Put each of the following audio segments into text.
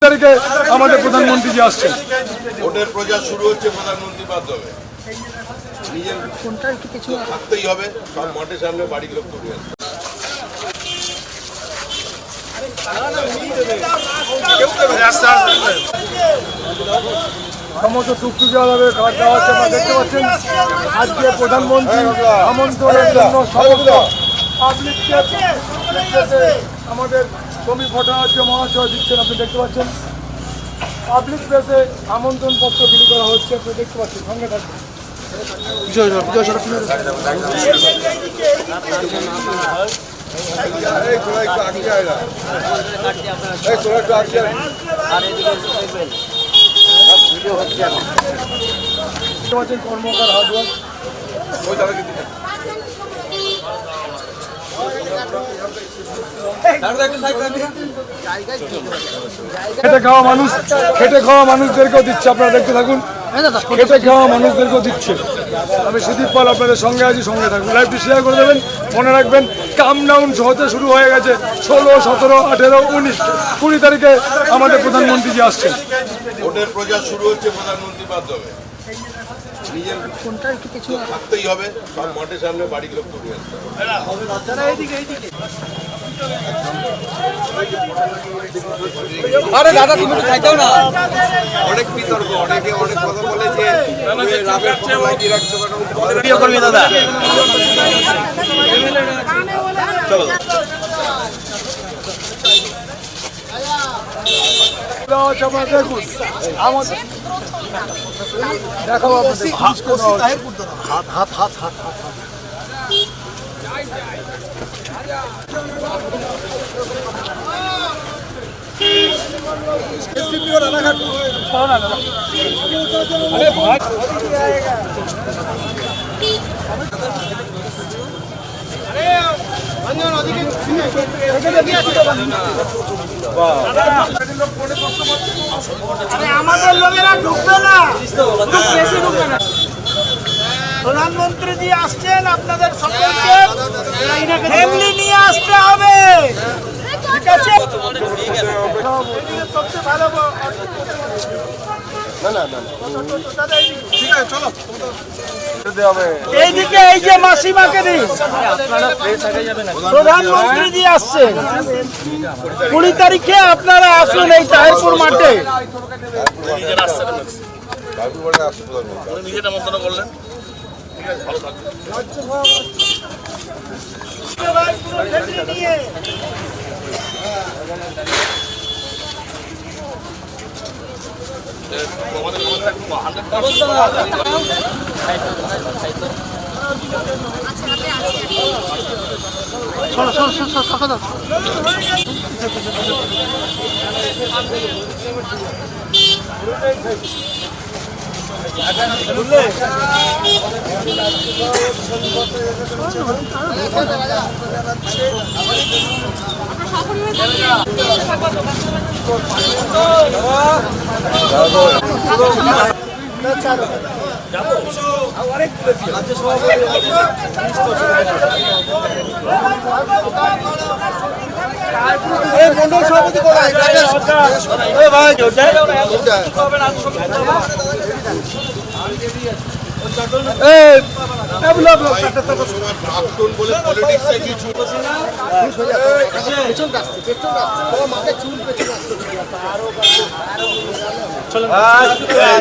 তারিখে আমাদের প্রধানমন্ত্রী যে আসছেন, ভোটের প্রচার শুরু হচ্ছে প্রধানমন্ত্রীর মাধ্যমে। নিজের থাকতেই হবে, সব মাঠের সামনে বাড়ির লোক তুলে সমস্ত টুকটুকি দেওয়া খাবার দেওয়া হচ্ছে। আপনারা দেখতে পাচ্ছেন আজকে প্রধানমন্ত্রী আমন্ত্রণের জন্য সমস্ত পাবলিককে আমাদের শ্রমিক ভট্টাচার্য মহাশয় দিচ্ছেন। আপনি দেখতে পাচ্ছেন পাবলিক প্লেসে আমন্ত্রণ পত্র বিলি করা হচ্ছে। আপনি দেখতে পাচ্ছেন, সঙ্গে থাকবেন। কর্মকার হার্ডওয়ার্ক খেটে খাওয়া মানুষ, খেটে খাওয়া মানুষদেরকেও দিচ্ছে। আপনারা দেখতে থাকুন, খেটে খাওয়া মানুষদেরকেও দিচ্ছে। আমি সুদীপ পাল আপনাদের সঙ্গে আছি, সঙ্গে থাকবেন। লাইভটি শেয়ার করে দেবেন। মনে রাখবেন কামডাউন হতে শুরু হয়ে গেছে। 16, 17, 18, 19, 20 তারিখে আমাদের প্রধানমন্ত্রী যে আসছেন। ভোটের প্রচার শুরু হচ্ছে প্রধানমন্ত্রীর মাধ্যমে। নিজের থাকতেই হবে, সব মাঠের সামনে বাড়ির লোক তুলে আরে দাদা তুমি তো খাইতাও না। অনেক বিতর্ক, অনেকে অনেক কথা বলে যে করবি দাদা। চলো দেখুন আমাদের দেখাবো আপনাদের হাত হাত হাত হাত হাত আমাদের লোকেরা ঢুকবে না, প্রধানমন্ত্রী জি আসছেন, আপনাদের সকলকে ফ্যামিলি নিয়ে আসতে হবে, ঠিক আছে? সবচেয়ে ভালো এইদিকে এই যে মাসিমাকে দিন, প্রধানমন্ত্রী জি আসছেন 20 তারিখে। আপনারা আসুন এই তাহিরপুর মাঠে। নিজের মন্তব্য করলেন, ঠিক আছে, ভালো থাকবেন।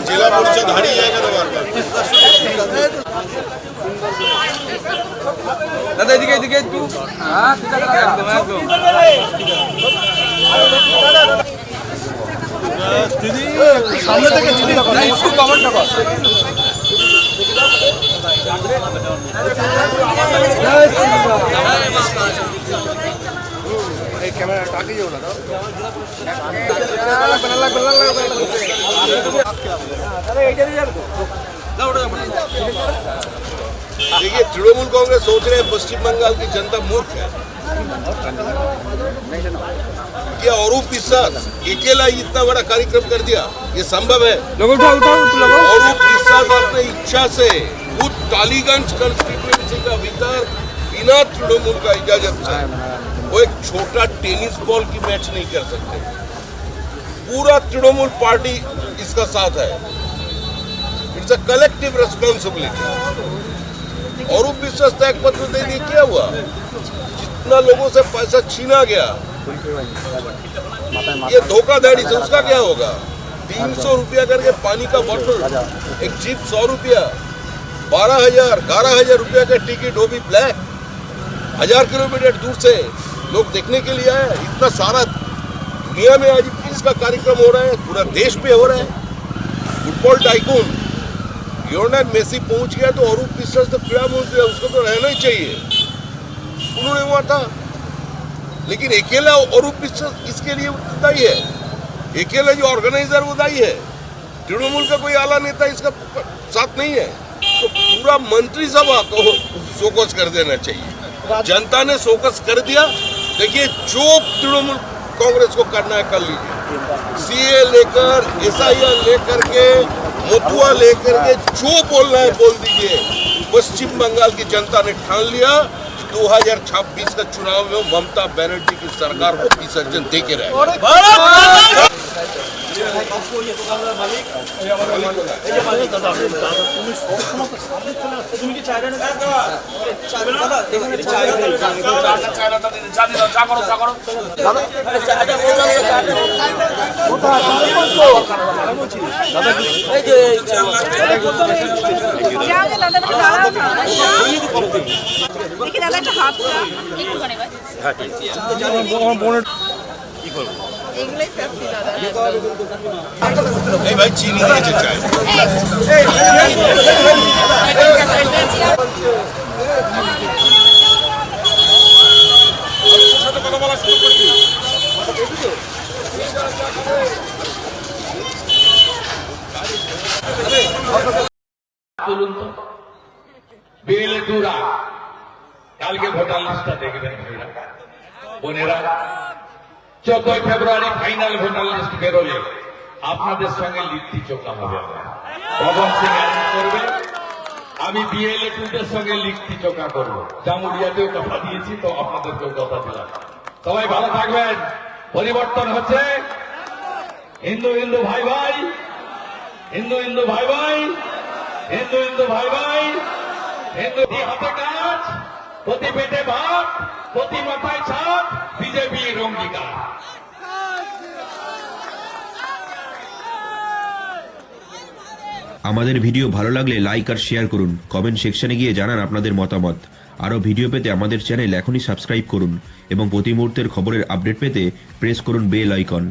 জেলা পরিষদ হারিয়ে যায় কেন বারবার? দাদা এদিকে এদিকে একটু। হ্যাঁ ঠিক আছে, একদম একদম। দিদি সামনে থেকে দিদি একটু কমেন্ট কর। এই ক্যামেরা টাকি যাও না देखिए, तृणमूल कांग्रेस सोच रहे हैं पश्चिम बंगाल की जनता मूर्ख है। क्या औरूप विश्वास अकेला ही इतना बड़ा कार्यक्रम कर दिया? ये संभव है? औरूप विश्वास अपने इच्छा से खुद टालीगंज कंस्टिट्यूएंसी का विकास बिना तृणमूल का इजाजत से वो एक छोटा टेनिस बॉल की मैच नहीं कर सकते। पूरा तृणमूल पार्टी इसका साथ है। It's a collective responsibility. औरूप विश्वास त्याग पत्र दे दिए, क्या हुआ? जितना लोगों से पैसा छीना गया, ये धोखाधड़ी से उसका क्या होगा? 300 रुपया करके पानी का बोतल, एक जीप 100 रुपया, 11,000 रुपया का टिकट, वो भी ब्लैक। 1000 किलोमीटर दूर से लोग देखने के लिए आए। इतना सारा दुनिया में आज इसका कार्यक्रम हो रहा है, पूरा देश पे हो रहा है। फुटबॉल टाइकून लियोनेल मेसी पहुंच गया तो औरूप विश्वास तो क्रीड़ा मंत्री है, उसको तो रहना ही चाहिए। उन्होंने हुआ था, लेकिन अकेला औरूप विश्वास इसके लिए दायी है। अकेला जो ऑर्गेनाइजर वो दायी है। तृणमूल का कोई आला नेता इसका साथ नहीं है, तो पूरा मंत्रिसभा को शोकस कर देना चाहिए। जनता ने शोकस कर दिया। देखिए, जो तृणमूल कांग्रेस को करना है कर लीजिए। सीए लेकर, SIR लेकर के, मथुआ लेकर के, जो बोलना है बोल दीजिए। पश्चिम बंगाल की जनता ने ठान लिया 2026 का चुनाव में ममता बनर्जी की सरकार को विसर्जन दे के रहे। দেখি দাদা একটা হাতটা একটু করে এগুলোই ফেলছি দাদা नहीं भाई, चीनी नीचे चाय। তুলুন তো বেলেদুরা কালকে ভোটার লিস্টটা দেখবেন ভাইরা বোনেরা। 14 ফেব্রুয়ারি ফাইনাল ভোটার লিস্ট বেরোলে আপনাদের সঙ্গে লিপ্তি চোখা হবে। ভবন সিং অ্যারেঞ্জ করবে, আমি বিএলএ-2দের সঙ্গে লিপ্তি চোখা করবো। জামুরিয়াতেও কথা দিয়েছি, তো আপনাদেরকেও কথা দিলাম। সবাই ভালো থাকবেন। পরিবর্তন হচ্ছে। হিন্দু হিন্দু ভাই ভাই, হিন্দু হিন্দু ভাই ভাই, হিন্দু হিন্দু ভাই ভাই, হিন্দু হাতে কাজ, প্রতি পেটে ভাত, প্রতি মাথায় ছাদ, বিজেপির অঙ্গীকার। আমাদের ভিডিও ভালো লাগলে লাইক আর শেয়ার করুন। কমেন্ট সেকশনে গিয়ে জানান আপনাদের মতামত। আরও ভিডিও পেতে আমাদের চ্যানেল এখনই সাবস্ক্রাইব করুন এবং প্রতি মুহূর্তের খবরের আপডেট পেতে প্রেস করুন বেল আইকন।